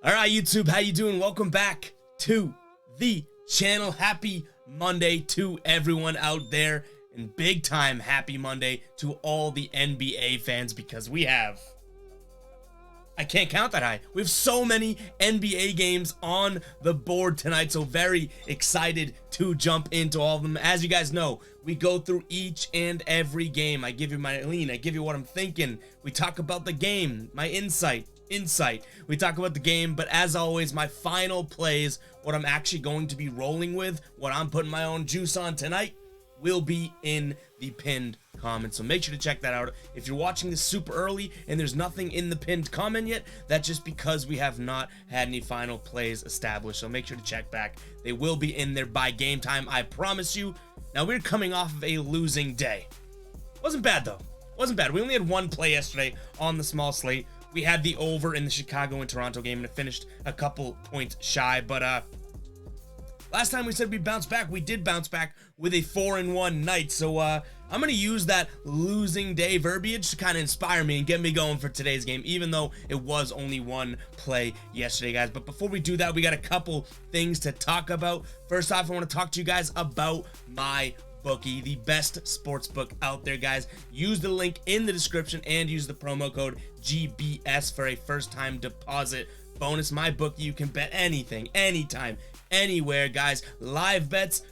All right, YouTube, how you doing? Welcome back to the channel. Happy Monday to everyone out there, and big time happy Monday to all the NBA fans, because I can't count that high. We have so many NBA games on the board tonight, so very excited to jump into all of them. As you guys know, we go through each and every game. I give you my lean, I give you what I'm thinking. We talk about the game, my insight. We talk about the game, but as always, my final plays, what I'm actually going to be rolling with, what I'm putting my own juice on tonight, will be in the pinned comment. So make sure to check that out. If you're watching this super early and there's nothing in the pinned comment yet, that's just because we have not had any final plays established. So make sure to check back. They will be in there by game time, I promise you. Now, we're coming off of a losing day. Wasn't bad though. Wasn't bad. We only had one play yesterday on the small slate. We had the over in the Chicago and Toronto game, and it finished a couple points shy. But last time we said we bounced back, we did bounce back with a 4-1 night. So I'm going to use that losing day verbiage to kind of inspire me and get me going for today's game, even though it was only one play yesterday, guys. But before we do that, we got a couple things to talk about. First off, I want to talk to you guys about my Bookie, the best sports book out there, guys. Use the link in the description and use the promo code GBS for a first-time deposit bonus. My Bookie, you can bet anything, anytime, anywhere, guys. Live bets,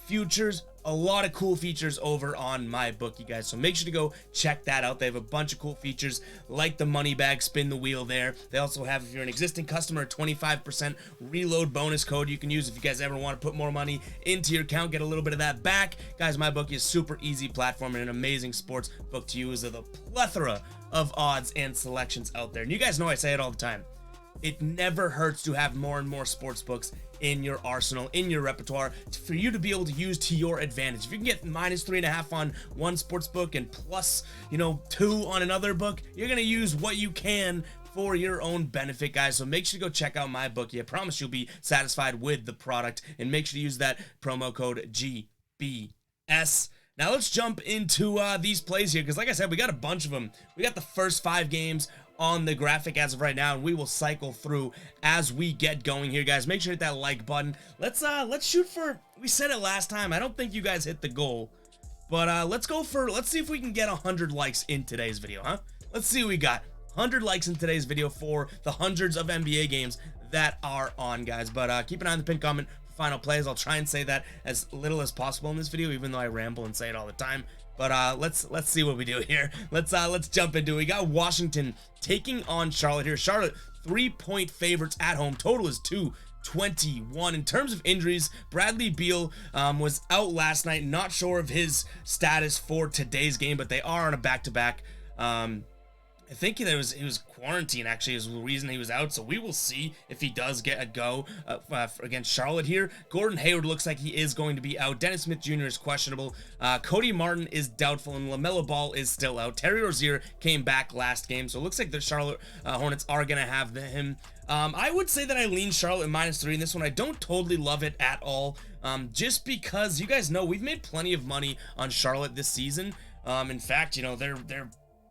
futures, a lot of cool features over on my Bookie, guys. So make sure to go check that out. They have a bunch of cool features like the money bag, spin the wheel there. They also have, if you're an existing customer, a 25% reload bonus code you can use if you guys ever want to put more money into your account, get a little bit of that back. Guys, my Bookie is a super easy platform and an amazing sports book to use with a plethora of odds and selections out there. And you guys know I say it all the time. It never hurts to have more and more sports books in your arsenal, in your repertoire, for you to be able to use to your advantage. If you can get -3.5 on one sports book and plus, 2 on another book, you're going to use what you can for your own benefit, guys. So make sure to go check out my Bookie. I promise you'll be satisfied with the product, and make sure to use that promo code GBS. Now let's jump into these plays here, because like I said, we got a bunch of them. We got the first 5 games on the graphic as of right now, and we will cycle through as we get going here, guys. Make sure to hit that like button. Let's shoot for, we said it last time, I don't think you guys hit the goal, but let's see if we can get 100 likes in today's video, huh? Let's see what we got. 100 likes in today's video for the hundreds of NBA games that are on, guys. But keep an eye on the pinned comment for final plays. I'll try and say that as little as possible in this video, even though I ramble and say it all the time. But let's see what we do here. Let's jump into it. We got Washington taking on Charlotte here. Charlotte 3-point favorites at home. Total is 221. In terms of injuries, Bradley Beal was out last night. Not sure of his status for today's game, but they are on a back-to-back. I think he was quarantined, actually, is the reason he was out. So we will see if he does get a go against Charlotte here. Gordon Hayward looks like he is going to be out. Dennis Smith Jr. is questionable. Cody Martin is doubtful, and LaMelo Ball is still out. Terry Rozier came back last game, so it looks like the Charlotte Hornets are going to have him. I would say that I lean Charlotte at -3 in this one. I don't totally love it at all, just because you guys know we've made plenty of money on Charlotte this season. In fact, they're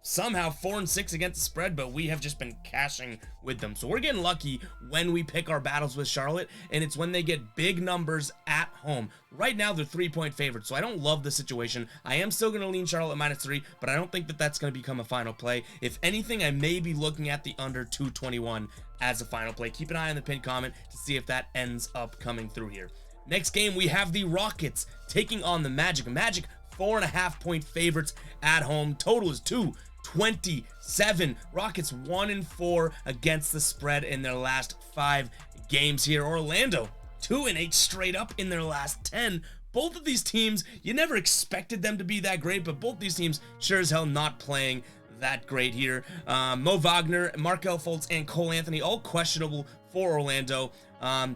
somehow 4-6 against the spread, but we have just been cashing with them. So we're getting lucky when we pick our battles with Charlotte, and it's when they get big numbers at home. Right now, they're 3-point favorites, so I don't love the situation. I am still going to lean Charlotte at -3, but I don't think that that's going to become a final play. If anything, I may be looking at the under 221 as a final play. Keep an eye on the pinned comment to see if that ends up coming through here. Next game, we have the Rockets taking on the Magic. Magic 4.5-point favorites at home. Total is 227. Rockets 1-4 against the spread in their last 5 games here. Orlando 2-8 straight up in their last 10. Both of these teams, you never expected them to be that great, but both these teams sure as hell not playing that great here. Mo Wagner, Markelle Fultz, and Cole Anthony all questionable for Orlando.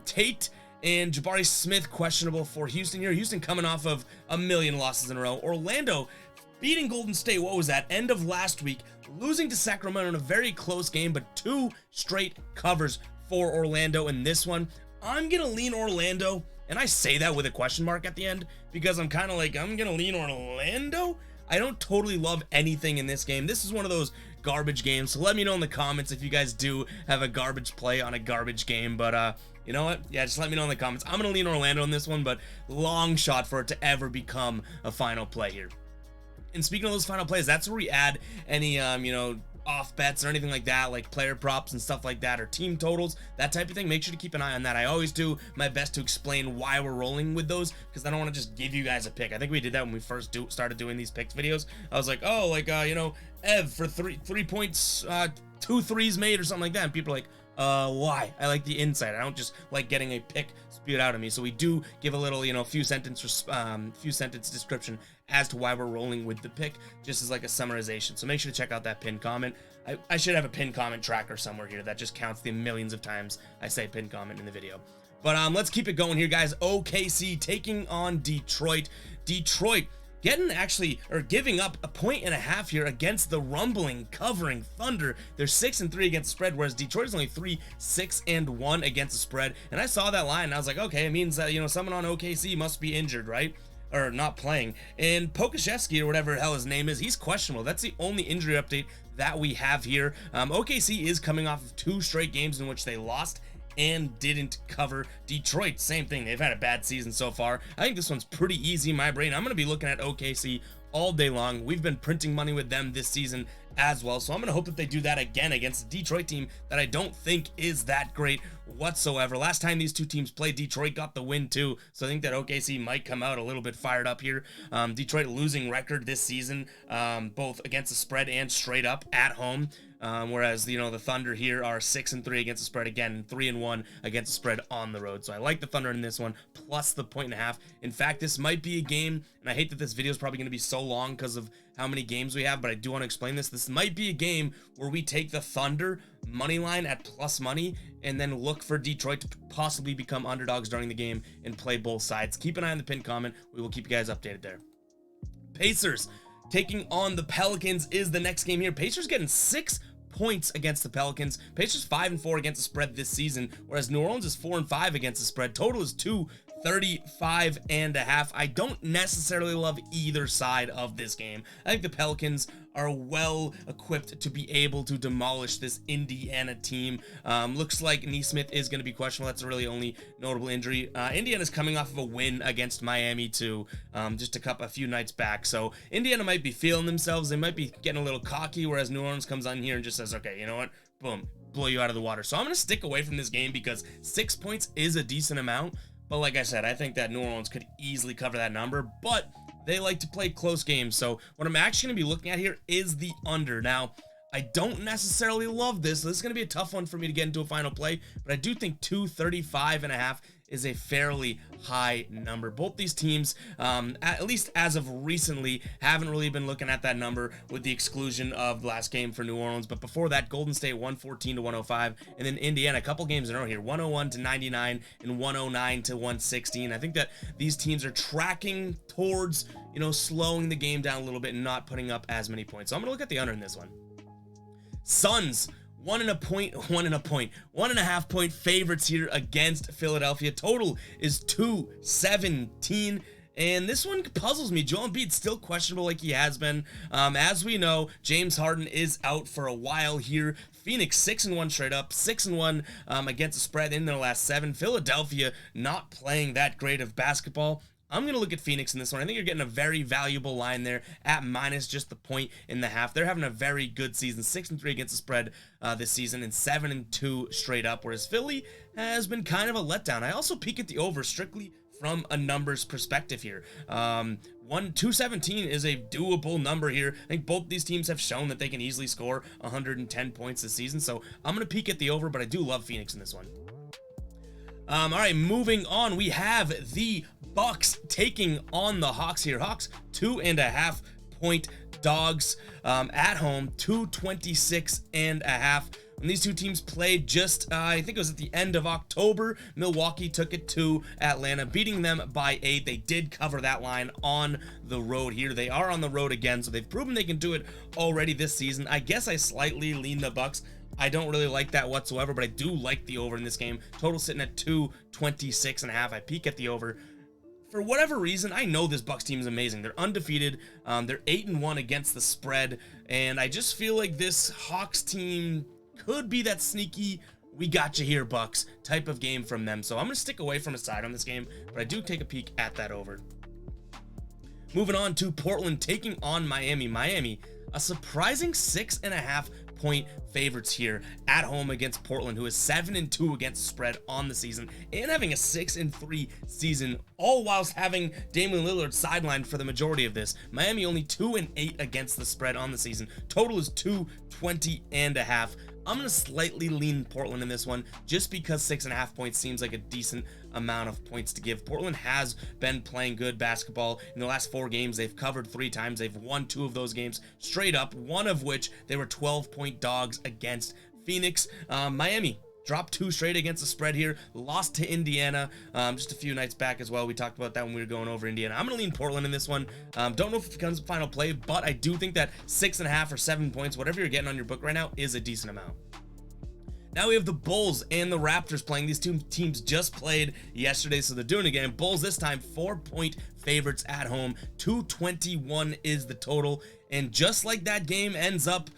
Tate and Jabari Smith questionable for Houston here. Houston coming off of a million losses in a row. Orlando beating Golden State, what was that, end of last week, losing to Sacramento in a very close game, but 2 straight covers for Orlando in this one. I'm gonna lean Orlando, and I say that with a question mark at the end, because I'm kind of like, I'm gonna lean Orlando. I don't totally love anything in this game. This is one of those garbage games. So let me know in the comments if you guys do have a garbage play on a garbage game. But you know what? Yeah, just let me know in the comments. I'm gonna lean Orlando on this one, but long shot for it to ever become a final play here. And speaking of those final plays, that's where we add any you know, off bets or anything like that, like player props and stuff like that, or team totals, that type of thing. Make sure to keep an eye on that. I always do my best to explain why we're rolling with those, because I don't want to just give you guys a pick. I think we did that when we first started doing these picks videos. I was like, oh, like you know, Ev for three points, 2 threes made or something like that, and people are like, why? I like the insight. I don't just like getting a pick spewed out of me. So we do give a little, you know, few sentence description as to why we're rolling with the pick, just as like a summarization. So make sure to check out that pinned comment. I should have a pinned comment tracker somewhere here that just counts the millions of times I say pinned comment in the video. But let's keep it going here, guys. OKC taking on Detroit. Detroit giving up 1.5 points here against the rumbling, covering Thunder. They're 6-3 against the spread, whereas Detroit is only 6-1 against the spread. And I saw that line and I was like, okay, it means that, you know, someone on OKC must be injured, right? Or not playing. And Pokusevski, or whatever the hell his name is, he's questionable. That's the only injury update that we have here. OKC is coming off of 2 straight games in which they lost and didn't cover. Detroit, same thing. They've had a bad season so far. I think this one's pretty easy in my brain. I'm going to be looking at OKC all day long. We've been printing money with them this season as well, so I'm going to hope that they do that again against a Detroit team that I don't think is that great whatsoever. Last time these two teams played, Detroit got the win too, so I think that OKC might come out a little bit fired up here. Detroit losing record this season, both against the spread and straight up at home. Whereas, you know, the Thunder here are 6-3 against the spread again, and 3-1 against the spread on the road. So I like the Thunder in this one, plus the 1.5. In fact, this might be a game, and I hate that this video is probably going to be so long because of how many games we have, but I do want to explain this. This might be a game where we take the Thunder money line at plus money and then look for Detroit to possibly become underdogs during the game and play both sides. Keep an eye on the pinned comment. We will keep you guys updated there. Pacers taking on the Pelicans is the next game here. Pacers getting 6 points against the Pelicans. Pacers 5-4 against the spread this season, whereas New Orleans is 4-5 against the spread. Total is 235.5. I don't necessarily love either side of this game. I think the Pelicans are well equipped to be able to demolish this Indiana team. Looks like Nesmith is going to be questionable. That's a really only notable injury. Indiana's coming off of a win against Miami too, just a few nights back. So Indiana might be feeling themselves. They might be getting a little cocky, whereas New Orleans comes on here and just says, okay, you know what? Boom, blow you out of the water. So I'm going to stick away from this game because 6 points is a decent amount. But like I said, I think that New Orleans could easily cover that number, but they like to play close games. So what I'm actually going to be looking at here is the under. Now, I don't necessarily love this. This is going to be a tough one for me to get into a final play, but I do think 235.5 is a fairly high number. Both these teams, at least as of recently, haven't really been looking at that number with the exclusion of the last game for New Orleans. But before that, Golden State 114-105, and then Indiana, a couple games in a row here, 101-99 and 109-116. I think that these teams are tracking towards, you know, slowing the game down a little bit and not putting up as many points. So I'm gonna look at the under in this one. Suns 1.5 point favorites here against Philadelphia. Total is 217. And this one puzzles me. Joel Embiid's still questionable like he has been. As we know, James Harden is out for a while here. Phoenix 6-1 straight up, 6-1 against the spread in their last 7. Philadelphia not playing that great of basketball. I'm going to look at Phoenix in this one. I think you're getting a very valuable line there at minus just the 1.5. They're having a very good season, 6-3 against the spread this season and 7-2 straight up, whereas Philly has been kind of a letdown. I also peek at the over strictly from a numbers perspective here. 217 is a doable number here. I think both these teams have shown that they can easily score 110 points this season, so I'm going to peek at the over, but I do love Phoenix in this one. All right, moving on, we have the Bucks taking on the Hawks here. Hawks 2.5 point dogs at home, 226.5. When these two teams played just, I think it was at the end of October, Milwaukee took it to Atlanta, beating them by 8. They did cover that line on the road here. They are on the road again, so they've proven they can do it already this season. I guess I slightly lean the Bucks. I don't really like that whatsoever, but I do like the over in this game. Total sitting at 226.5. I peek at the over. for whatever reason, I know this Bucks team is amazing. They're undefeated. They're 8-1 against the spread, and I just feel like this Hawks team could be that sneaky, we got you here, Bucks type of game from them. So I'm going to stick away from a side on this game, but I do take a peek at that over. Moving on to Portland taking on Miami. Miami, a surprising 6.5 point favorites here at home against Portland, who is 7-2 against the spread on the season and having a 6-3 season, all whilst having Damian Lillard sidelined for the majority of this. Miami only 2-8 against the spread on the season. Total is 220.5. I'm going to slightly lean Portland in this one just because 6.5 points seems like a decent amount of points to give. Portland has been playing good basketball. In the last 4 games, they've covered 3 times. They've won 2 of those games straight up, one of which they were 12-point dogs against Phoenix. Miami dropped 2 straight against the spread here, lost to Indiana just a few nights back as well. We talked about that when we were going over Indiana. I'm going to lean Portland in this one. Don't know if it becomes a final play, but I do think that 6.5 or 7 points, whatever you're getting on your book right now, is a decent amount. Now we have the Bulls and the Raptors playing. These 2 teams just played yesterday, so they're doing it again. Bulls this time 4-point favorites at home. 221 is the total, and just like that game ends up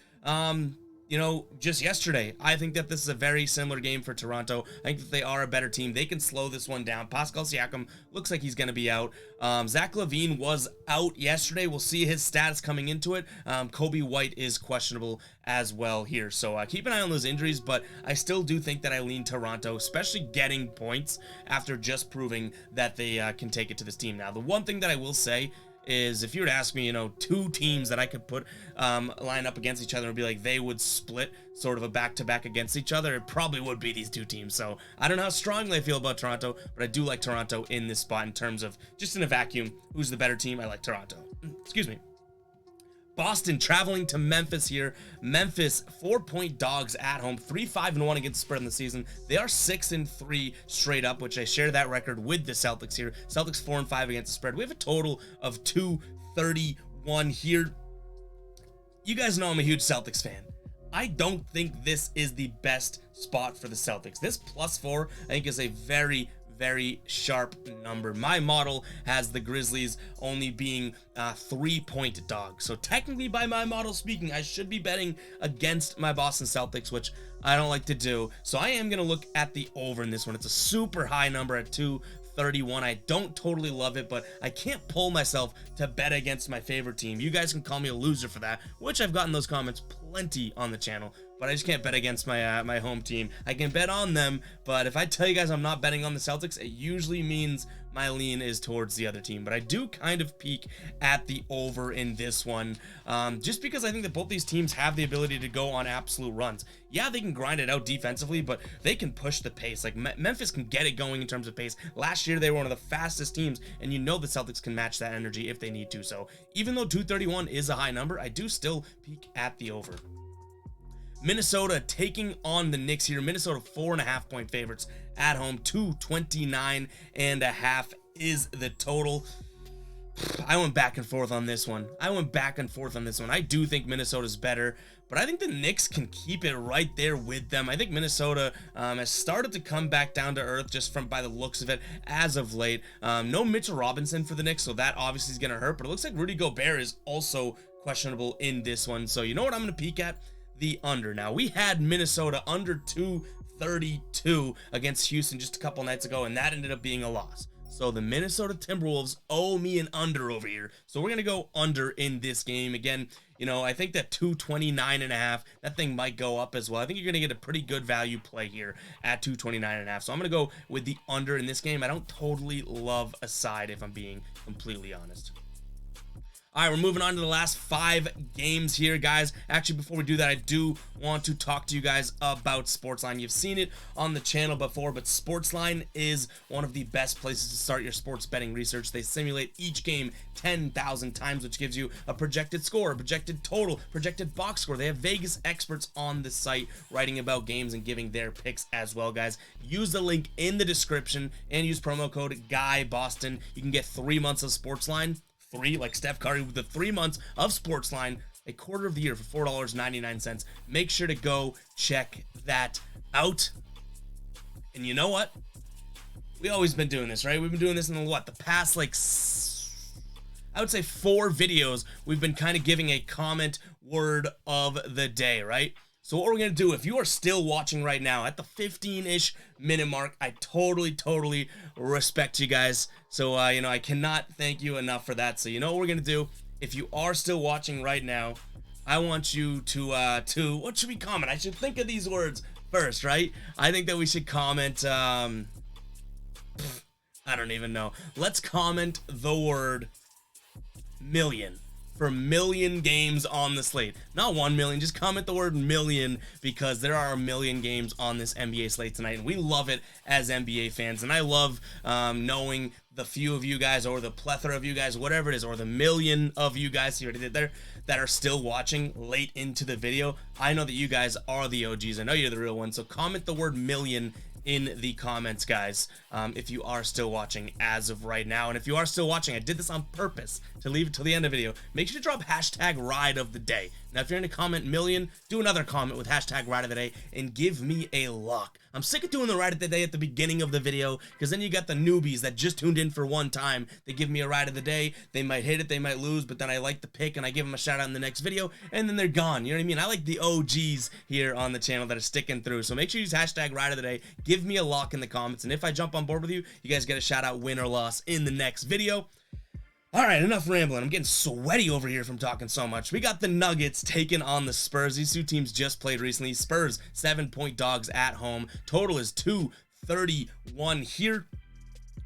just yesterday, I think that this is a very similar game for Toronto. I think that they are a better team. They can slow this one down. Pascal Siakam looks like he's going to be out. Zach LaVine was out yesterday. We'll see his status coming into it. Kobe White is questionable as well here. So keep an eye on those injuries, but I still do think that I lean Toronto, especially getting points after just proving that they can take it to this team. Now, the one thing that I will say is if you were to ask me, 2 teams that I could put line up against each other and be like they would split sort of a back-to-back against each other, it probably would be these 2 teams. So I don't know how strongly I feel about Toronto, but I do like Toronto in this spot in terms of just in a vacuum. Who's the better team? I like Toronto. Excuse me. Boston traveling to Memphis here. Memphis 4-point dogs at home, 3-5-1 against the spread in the season. They are 6-3 straight up, which I share that record with the Celtics here. Celtics 4-5 against the spread. We have a total of 231 here. You guys know I'm a huge Celtics fan. I don't think this is the best spot for the Celtics. This +4 I think is a very sharp number. My model has the Grizzlies only being 3-point dogs. So technically, by my model speaking, I should be betting against my Boston Celtics, which I don't like to do. So I am going to look at the over in this one. It's a super high number at 231. I don't totally love it, but I can't pull myself to bet against my favorite team. You guys can call me a loser for that, which I've gotten those comments plenty on the channel, but I just can't bet against my my home team. I can bet on them, but if I tell you guys I'm not betting on the Celtics, it usually means my lean is towards the other team. But I do kind of peek at the over in this one, just because I think that both these teams have the ability to go on absolute runs. Yeah, they can grind it out defensively, but they can push the pace. Like Memphis can get it going in terms of pace. Last year, they were one of the fastest teams, and the Celtics can match that energy if they need to. So even though 231 is a high number, I do still peek at the over. Minnesota taking on the Knicks here. Minnesota 4.5-point favorites at home. 229.5 is the total. I went back and forth on this one. I do think Minnesota's better, but I think the Knicks can keep it right there with them. I think Minnesota has started to come back down to earth just by the looks of it as of late. No Mitchell Robinson for the Knicks, so that obviously is going to hurt, but it looks like Rudy Gobert is also questionable in this one. So you know what I'm going to peek at? The under. Now, we had Minnesota under 232 against Houston just a couple nights ago, and that ended up being a loss. So the Minnesota Timberwolves owe me an under over here. So we're going to go under in this game. Again, I think that 229.5, that thing might go up as well. I think you're going to get a pretty good value play here at 229.5. So I'm going to go with the under in this game. I don't totally love a side, if I'm being completely honest. All right, we're moving on to the last 5 games here, guys. Actually, before we do that, I do want to talk to you guys about Sportsline. You've seen it on the channel before, but Sportsline is one of the best places to start your sports betting research. They simulate each game 10,000 times, which gives you a projected score, a projected total, projected box score. They have Vegas experts on the site writing about games and giving their picks as well, guys. Use the link in the description and use promo code GUYBOSTON. You can get 3 months of Sportsline. 3, like Steph Curry, with the 3 months of Sportsline, a quarter of the year for $4.99. Make sure to go check that out. And you know what? we always been doing this, right? We've been doing this in the past, like, I would say 4 videos. We've been kind of giving a comment word of the day, right? So what we're going to do, if you are still watching right now at the 15-ish minute mark, I totally respect you guys. So, I cannot thank you enough for that. So, you know what we're going to do? If you are still watching right now, I want you to, what should we comment? I should think of these words first, right? I think that we should comment, I don't even know. Let's comment the word million. For million games on the slate. Not 1 million, just comment the word million, because there are a million games on this NBA slate tonight, and we love it as NBA fans. And I love knowing the few of you guys, or the plethora of you guys, whatever it is, or the million of you guys, you already did there, that are still watching late into the video. I know that you guys are the OGs. I know you're the real ones. So comment the word million in the comments, guys, if you are still watching as of right now. And if you are still watching, I did this on purpose to leave it till the end of the video. Make sure to drop hashtag ride of the day. Now, if you're in a comment million, do another comment with hashtag ride of the day and give me a lock. I'm sick of doing the ride of the day at the beginning of the video, because then you got the newbies that just tuned in for one time. They give me a ride of the day. They might hit it, they might lose, but then I like the pick and I give them a shout out in the next video, and then they're gone. You know what I mean? I like the OGs here on the channel that are sticking through. So make sure you use hashtag ride of the day. Give me a lock in the comments, and if I jump on board with you, you guys get a shout out, win or loss, in the next video. All right, enough rambling. I'm getting sweaty over here from talking so much. We got the Nuggets taking on the Spurs. These two teams just played recently. Spurs, 7-point dogs at home. Total is 231 here.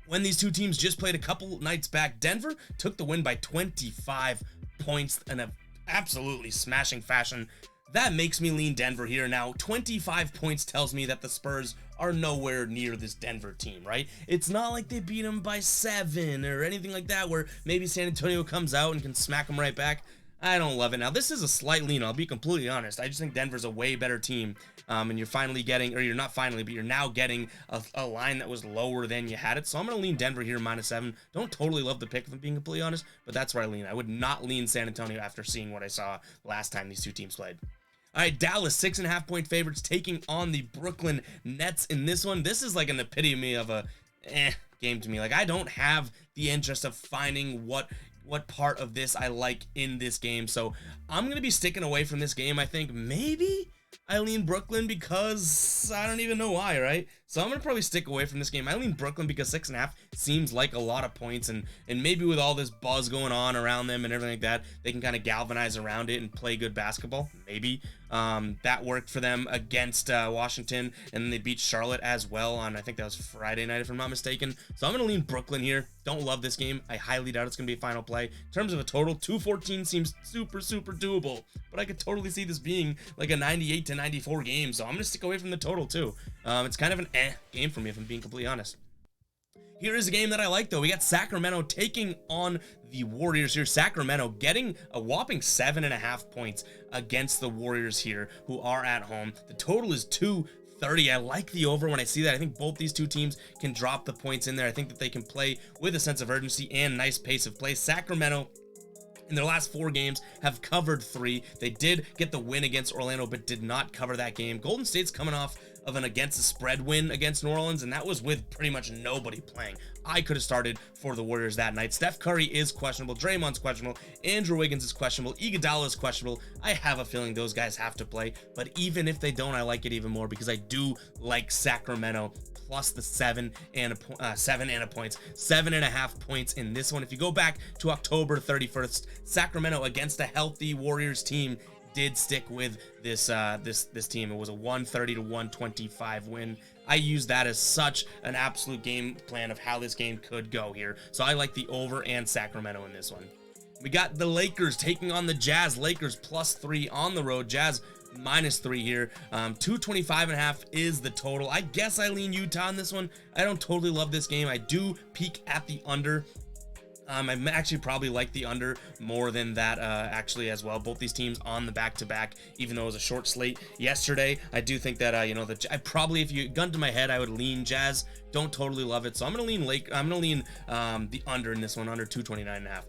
When these two teams just played a couple nights back, Denver took the win by 25 points in an absolutely smashing fashion. That makes me lean Denver here. Now, 25 points tells me that the Spurs are nowhere near this Denver team, right? It's not like they beat them by 7 or anything like that, where maybe San Antonio comes out and can smack them right back. I don't love it. Now, this is a slight lean, I'll be completely honest. I just think Denver's a way better team, and you're finally getting, or you're not finally, but you're now getting a line that was lower than you had it. So I'm going to lean Denver here, -7. Don't totally love the pick, if I'm being completely honest, but that's where I lean. I would not lean San Antonio after seeing what I saw last time these two teams played. All right, Dallas, 6.5-point favorites taking on the Brooklyn Nets in this one. This is like an epitome of a game to me. Like, I don't have the interest of finding what part of this I like in this game. So I'm going to be sticking away from this game. I think maybe I lean Brooklyn because I don't even know why, right? So I'm going to probably stick away from this game. I lean Brooklyn because 6.5 seems like a lot of points, and maybe with all this buzz going on around them and everything like that, they can kind of galvanize around it and play good basketball. Maybe that worked for them against Washington, and then they beat Charlotte as well on, I think that was Friday night if I'm not mistaken. So I'm going to lean Brooklyn here. Don't love this game. I highly doubt it's going to be a final play. In terms of a total, 214 seems super doable, but I could totally see this being like a 98-94 game, so I'm going to stick away from the total too. It's kind of an game for me, if I'm being completely honest. Here is a game that I like, though. We got Sacramento taking on the Warriors here. Sacramento getting a whopping 7.5 points against the Warriors here, who are at home. The total is 230. I like the over when I see that. I think both these two teams can drop the points in there. I think that they can play with a sense of urgency and nice pace of play. Sacramento, in their last 4 games, have covered 3. They did get the win against Orlando, but did not cover that game. Golden State's coming off of an against the spread win against New Orleans, and that was with pretty much nobody playing. I could have started for the Warriors that night. Steph Curry is questionable. Draymond's questionable. Andrew Wiggins is questionable. Iguodala is questionable. I have a feeling those guys have to play, but even if they don't, I like it even more because I do like Sacramento plus the 7.5 points in this one. If you go back to October 31st, Sacramento against a healthy Warriors team did stick with this team. It was a 130-125 win. I use that as such an absolute game plan of how this game could go here. So I like the over and Sacramento in this one. We got the Lakers taking on the Jazz. Lakers +3 on the road. Jazz -3 here. 225.5 is the total. I guess I lean Utah in this one. I don't totally love this game. I do peek at the under. I actually probably like the under more than that actually as well. Both these teams on the back-to-back, even though it was a short slate yesterday. I do think that I probably, if you gun to my head, I would lean Jazz. Don't totally love it, so I'm gonna lean the under in this one, under 229.5.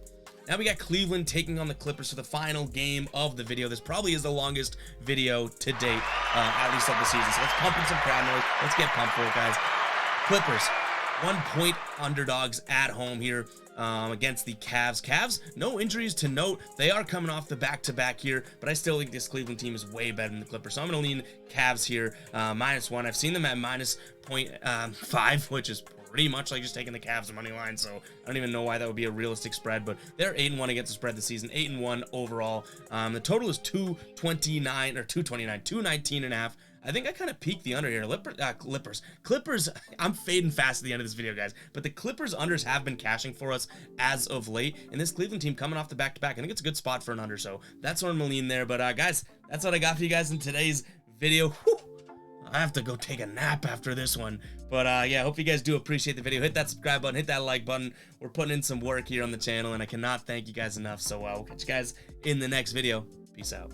Now we got Cleveland taking on the Clippers for the final game of the video. This probably is the longest video to date, at least of the season. So let's pump in some crowd noise. Let's get pumped for it, guys. Clippers 1-point underdogs at home here against the Cavs. Cavs, no injuries to note. They are coming off the back-to-back here, but I still think this Cleveland team is way better than the Clippers. So I'm going to lean Cavs here, -1. I've seen them at -0.5, which is pretty much like just taking the Cavs money line, so I don't even know why that would be a realistic spread, but they're 8-1 against the spread this season, 8-1 overall. The total is 229 or 229, 219.5. I think I kind of peaked the under here. Clippers, I'm fading fast at the end of this video, guys, but the Clippers unders have been cashing for us as of late, and this Cleveland team coming off the back-to-back, I think it's a good spot for an under, so that's where I'm gonna lean there. But guys, that's what I got for you guys in today's video. Whew. I have to go take a nap after this one. But yeah, hope you guys do appreciate the video. Hit that subscribe button, hit that like button. We're putting in some work here on the channel, and I cannot thank you guys enough. So we'll catch you guys in the next video. Peace out.